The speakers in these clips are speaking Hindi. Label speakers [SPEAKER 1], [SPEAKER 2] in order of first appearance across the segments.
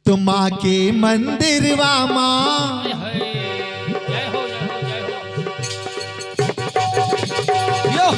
[SPEAKER 1] तो माँ के मंदिर वा माँ,
[SPEAKER 2] जय हो जय हो जय हो।
[SPEAKER 1] यो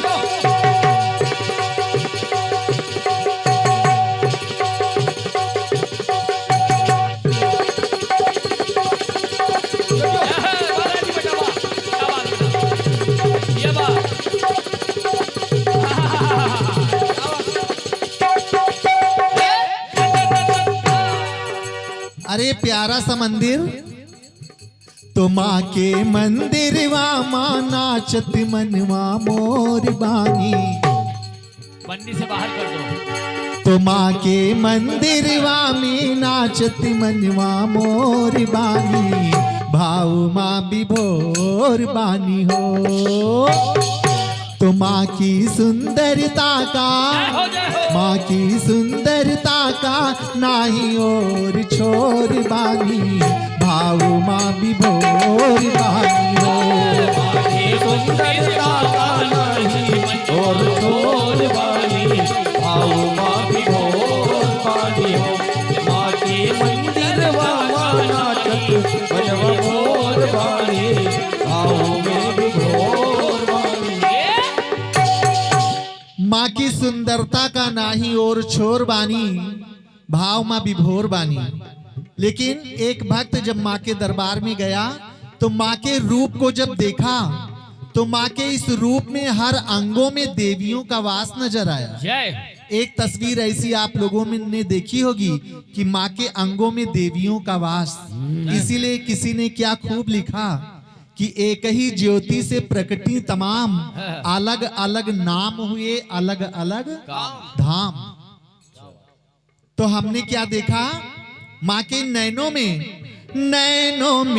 [SPEAKER 1] अरे प्यारा सा मंदिर। तो माँ के मंदिर वा माँ नाचत मनवा मोर बानी।
[SPEAKER 2] बंदी से बाहर कर दो।
[SPEAKER 1] तो माँ के मंदिर वा में नाचत मनवा मोर बानी। भाव माँ विभोर बानी हो। तो माँ की सुंदरता का, माँ की सुंदरता का नाही और छोर बानी। भाव माँ विभोर बानी हो।
[SPEAKER 2] माँ की सुंदरता का नहीं और छोर बानी। भाव माँ विभोर बानी हो। माँ के मंदिर वाला नाचत मनवा मोर बानी। भाव में विभोर बानी।
[SPEAKER 1] माँ की सुंदरता का नाही और छोर बानी। भाव माँ विभोर बानी। लेकिन एक भक्त जब माँ के दरबार में गया तो माँ के रूप को जब देखा तो माँ के इस रूप में हर अंगों में देवियों का वास नजर आया।
[SPEAKER 2] जय।
[SPEAKER 1] एक तस्वीर ऐसी आप लोगों में ने देखी होगी कि माँ के अंगों में देवियों का वास। इसीलिए किसी ने क्या खूब लिखा कि एक ही ज्योति से प्रकटी तमाम, अलग अलग नाम हुए अलग अलग धाम। तो हमने क्या देखा माँ के नैनों में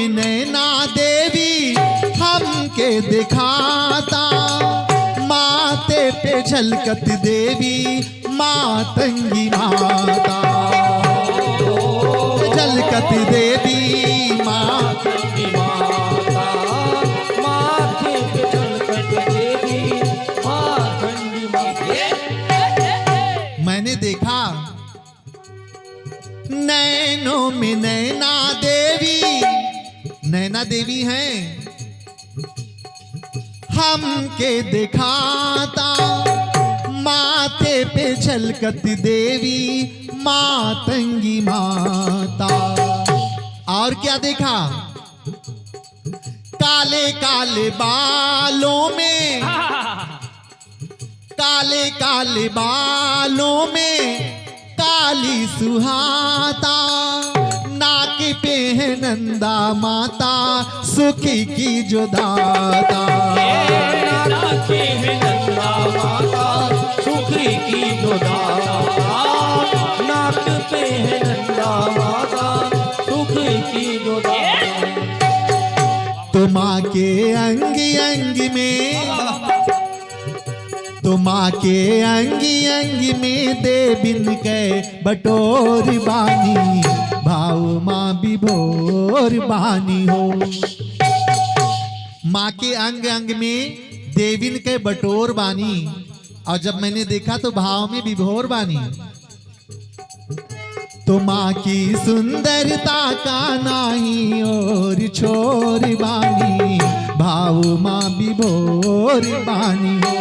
[SPEAKER 1] नैना देवी हमके दिखाता। माथे पे झलकत देवी मातंगी माता। झलकत देवी मातंगी माता।
[SPEAKER 2] माथे पे झलकत देवी मातंगी माता।
[SPEAKER 1] मैंने देखा नैनों में नैना देवी हैं हमके दिखाता। माथे पे झलकत देवी मातंगी माता। और क्या देखा काले काले बालों में, काले काले बालों में काली सुहाता। नाक पे है नंदा माता सुखी की जो दाता।
[SPEAKER 2] नाक पे है नंदा माता सुखी की जो दाता। नाक पे है नंदा माता सुखी की जो दाता।
[SPEAKER 1] तो माँ के अंग अंग में, तो माँ के अंग में देविन के बटोर बानी। भाव माँ विभोर बानी हो। माँ के अंग अंग में देविन के बटोर बानी। और जब मैंने देखा तो भाव में विभोर बानी। तो माँ की सुंदरता का नाही और छोर बानी। भाव माँ विभोर बानी हो।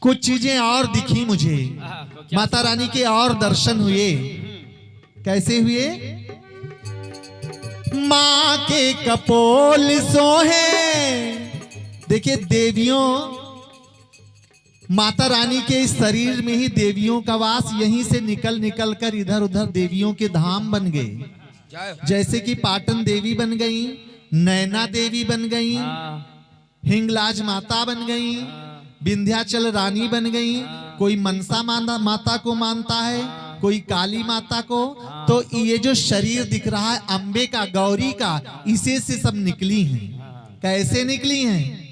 [SPEAKER 1] कुछ चीजें और दिखी मुझे। माता रानी के और दर्शन हुए। कैसे हुए? माँ के कपोल सोहे। देखिए देवियों, माता रानी के इस शरीर में ही देवियों का वास। यहीं से निकल निकल कर इधर उधर देवियों के धाम बन गए। जैसे कि पाटन देवी बन गई, नैना देवी बन गई, हिंगलाज माता बन गई, विंध्याचल रानी बन गई। कोई मनसा माता को मानता है, कोई काली माता को। तो ये जो शरीर दिख रहा है अंबे का, गौरी का, इसे से सब निकली हैं। कैसे निकली हैं?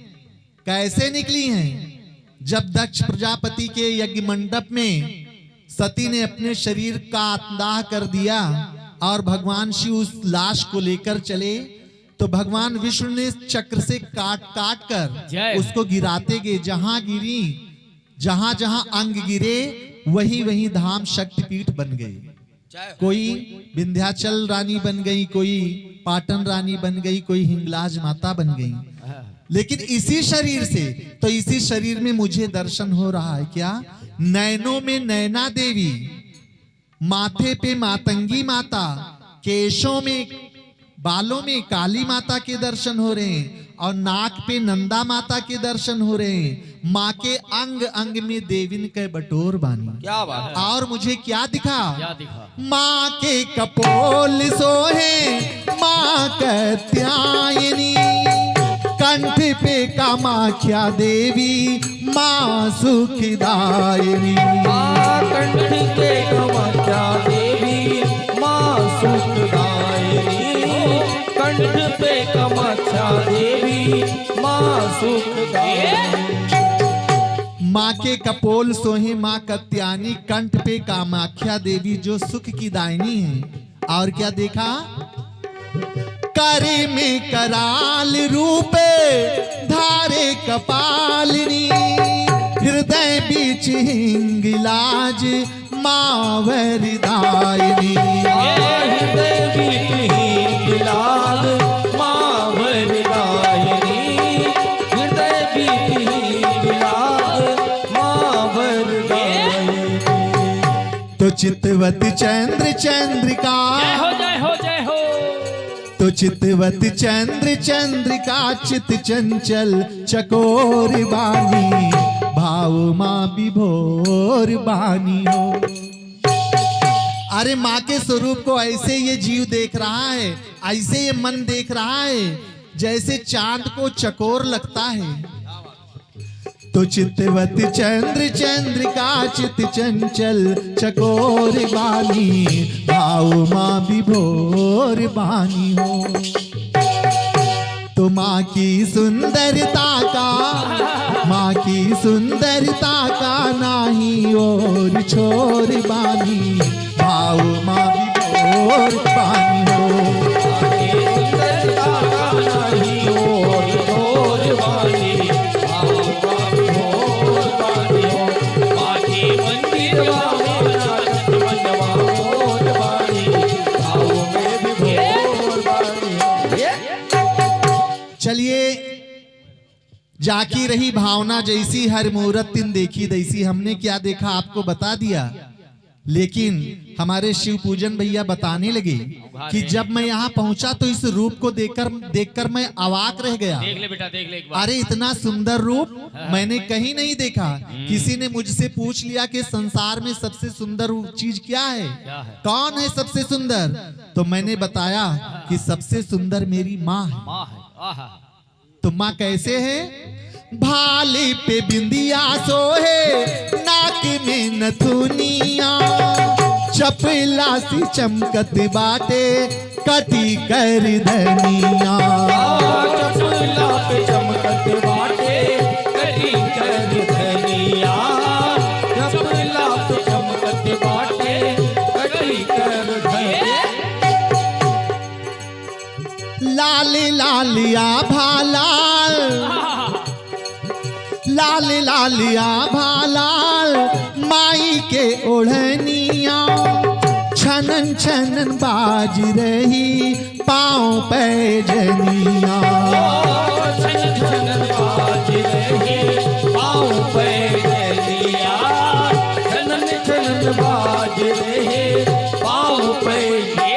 [SPEAKER 1] कैसे निकली हैं? जब दक्ष प्रजापति के यज्ञ मंडप में सती ने अपने शरीर का आत्मदाह कर दिया और भगवान शिव उस लाश को लेकर चले, तो भगवान विष्णु ने चक्र से काट काट
[SPEAKER 2] जय।
[SPEAKER 1] कर उसको गिराते गए। जहां गिरी, जहां जहां अंग गिरे वही वही धाम शक्तिपीठ बन गए। कोई विंध्याचल रानी बन गई, कोई पाटन रानी बन गई, कोई हिंगलाज माता बन गई। लेकिन इसी शरीर से, तो इसी शरीर में मुझे दर्शन हो रहा है क्या? नैनों में नैना देवी, माथे पे मातंगी माता, केशों में, बालों में काली माता के दर्शन हो रहे हैं और नाक पे नंदा माता के दर्शन हो रहे हैं। माँ के अंग अंग में देविन के बटोर बानी।
[SPEAKER 3] क्या बात है।
[SPEAKER 1] और मुझे क्या दिखा?
[SPEAKER 2] क्या दिखा?
[SPEAKER 1] माँ के कपोल सोहे माँ कत्यायनी, कंठ पे कामाख्या देवी माँ सुखदायिनी।
[SPEAKER 3] कंठ पे कामाख्या देवी माँ सुखदायिनी, कंठ पे कामाख्या देवी माँ सुखदायिनी।
[SPEAKER 1] माँ के कपोल सोहे माँ कत्यानी, कंठ पे कामाख्या देवी जो सुख की दायिनी है। और क्या देखा? करे में कराल रूपे धारे कपालिनी, हृदय बीच हिंगलाज माँ वरदायिनी।
[SPEAKER 3] हृदय बीच हिंगलाज माँ वरदायिनी, हृदय बीच हिंगलाज माँ वरदायिनी।
[SPEAKER 1] तो चितवत चंद्र चंद्रिका,
[SPEAKER 2] जय हो जय हो जय हो।
[SPEAKER 1] तो चितवत चंद्र चंद्रिका, चित चंचल चकोर बानी, भाव माँ विभोर बानी हो। अरे माँ के स्वरूप को ऐसे ये जीव देख रहा है, ऐसे ये मन देख रहा है जैसे चांद को चकोर लगता है। तो चितवत चंद्र चंद्रिका, चित चंचल चकोर बानी, भाव माँ विभोर बानी हो। तो माँ की सुंदरता का, माँ की सुंदरता का नाही और छोर बानी, भाव माँ विभोर बानी हो। चलिए, जाकी रही भावना जैसी, हर मुहूर्त तीन देखी दैसी। हमने क्या देखा आपको बता दिया, लेकिन हमारे शिव पूजन भैया बताने लगे कि जब मैं यहाँ पहुंचा तो इस रूप को देखकर मैं अवाक रह गया।
[SPEAKER 2] देख ले बेटा, देख ले एक बार।
[SPEAKER 1] अरे इतना सुंदर रूप मैंने कहीं नहीं देखा। किसी ने मुझसे पूछ लिया कि संसार में सबसे सुंदर चीज क्या है,
[SPEAKER 2] क्या है?
[SPEAKER 1] कौन है सबसे सुंदर? तो मैंने बताया कि सबसे सुंदर मेरी माँ है।
[SPEAKER 2] माँ है। आहा।
[SPEAKER 1] तो माँ कैसे है? भाले पे बिंदिया सोहे, नाक में नथुनिया, चपला सी चमकत बाटे, कटी कर धनिया।
[SPEAKER 3] चपला पे चमकत बाटे, कटी कर धनिया, चपला पे चमकत बाटे, कटी कर धनिया।
[SPEAKER 1] लाल लाल आभा लाल, लाल लाल आभा लाल, माई के ओढ़निया, छनन छनन बाज रही पाँव पैजनिया।
[SPEAKER 3] छनन छनन बाज रही पाँव पैजनिया, छनन छनन बाज रही पाँव पैजनिया।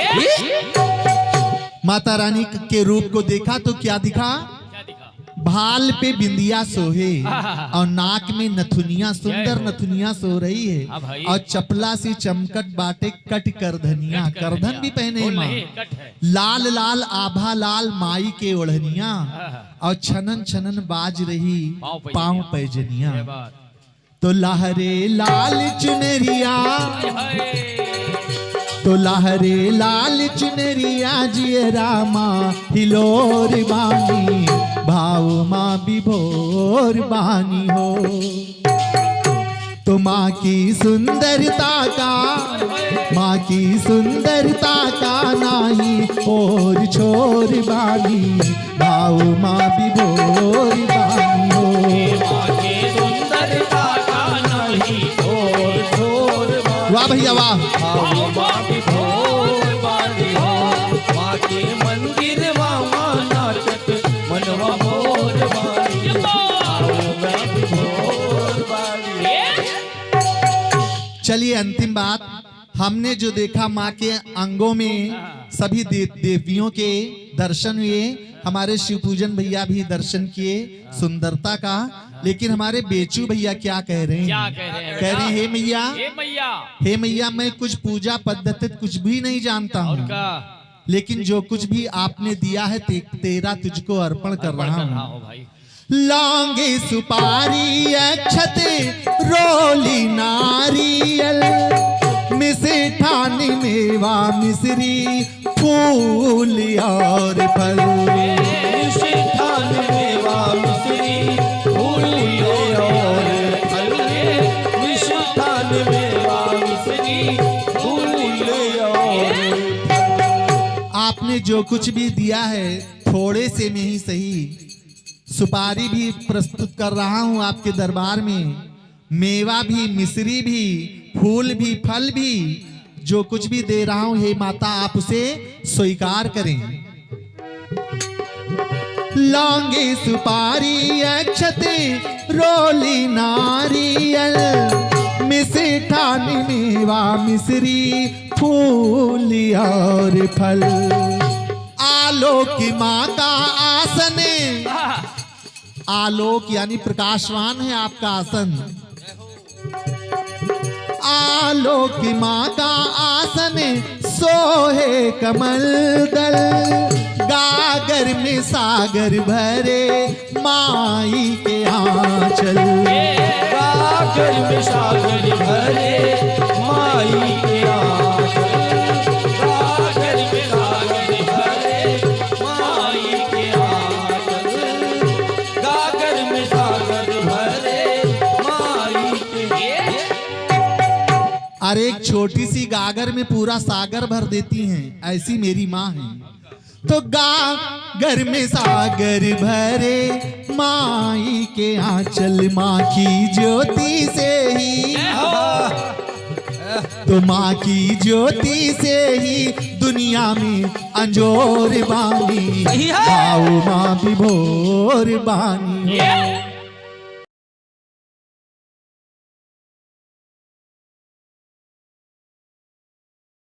[SPEAKER 1] माता रानी के रूप को देखा तो क्या दिखा?
[SPEAKER 2] क्या दिखा?
[SPEAKER 1] भाल पे बिंदिया सोहे और नाक में नथुनिया, सुंदर नथुनिया सो रही
[SPEAKER 2] हाँ भाई।
[SPEAKER 1] है, और चपला सी चमकट बाटे, कट कर धनिया,
[SPEAKER 2] कट कर
[SPEAKER 1] करधन
[SPEAKER 2] धनिया।
[SPEAKER 1] भी पहने
[SPEAKER 2] बोल
[SPEAKER 1] माँ।
[SPEAKER 2] नहीं, कट है।
[SPEAKER 1] लाल लाल आभा लाल माई के ओढ़निया,
[SPEAKER 2] हाँ।
[SPEAKER 1] और छनन छनन बाज रही
[SPEAKER 2] पाँव
[SPEAKER 1] पाँव
[SPEAKER 2] ये
[SPEAKER 1] पैजनिया।
[SPEAKER 2] बात।
[SPEAKER 1] तो लहरे लाल चुनरिया,
[SPEAKER 2] हाय।
[SPEAKER 1] तो लहरे लाल चुनरिया, जिए रामा हिलोर बानी, भाव माँ विभोर बानी हो। तो माँ की सुंदरता का, माँ की सुंदरता का नाही और छोर बानी, भाव माँ विभोर बानी हो।
[SPEAKER 3] माँ के सुंदरता का नहीं और छोर बानी,
[SPEAKER 1] वाह भैया वाह।
[SPEAKER 3] भाव माँ विभोर बानी हो। माँ के मंदिर माँ नाचत मनवा मोर बानी, भाव माँ विभोर बानी।
[SPEAKER 1] चलिए अंतिम बात, हमने जो देखा माँ के अंगों में सभी देवियों के दर्शन हुए, हमारे शिव पूजन भैया भी दर्शन किए सुंदरता का। लेकिन हमारे बेचू भैया क्या कह रहे
[SPEAKER 2] क्या
[SPEAKER 1] हैं?
[SPEAKER 2] कह रहे हैं?
[SPEAKER 1] कह रहे हैं, हे मैया,
[SPEAKER 2] हे मैया,
[SPEAKER 1] हे मैया, मैं कुछ पूजा पद्धति कुछ भी नहीं जानता
[SPEAKER 2] और
[SPEAKER 1] हूँ,
[SPEAKER 2] का
[SPEAKER 1] लेकिन जो कुछ भी आपने दिया है तेरा तुझको अर्पण कर रहा
[SPEAKER 2] कर रहा
[SPEAKER 1] हूँ।
[SPEAKER 2] हो भाई।
[SPEAKER 1] लांगे सुपारी अक्षते रोली नारियल, मिष्ठान मेवा मिश्री फूल और फल।
[SPEAKER 3] मिष्ठान मेवा मिश्री फूल और फल, मिष्ठान मेवा मिश्री फूल और फल।
[SPEAKER 1] आपने जो कुछ भी दिया है थोड़े से में ही सही, सुपारी भी प्रस्तुत कर रहा हूं आपके दरबार में, मेवा भी, मिश्री भी, फूल भी, फल भी, जो कुछ भी दे रहा हूं हे माता आप उसे स्वीकार करें। लांगे सुपारी अक्षते रोली नारियल, मिष्ठान मेवा मिश्री फूल और फल। आलोक माँ का आसन, आलोक यानी प्रकाशवान है आपका आसन। आलोक माँ का आसन सोहे कमल दल, गागर में सागर भरे माई के आंचल।
[SPEAKER 3] गागर में सागर भरे माई के आंचल, गागर में सागर भरे माई के आंचल, गागर में सागर भरे माई के।
[SPEAKER 1] अरे एक छोटी सी गागर में पूरा सागर भर देती हैं, ऐसी मेरी माँ है। तो गागर में सागर भरे माई के आंचल, माँ की ज्योति से ही, तो माँ की ज्योति से ही दुनिया में अंजोर बानी, भाव माँ विभोर बानी।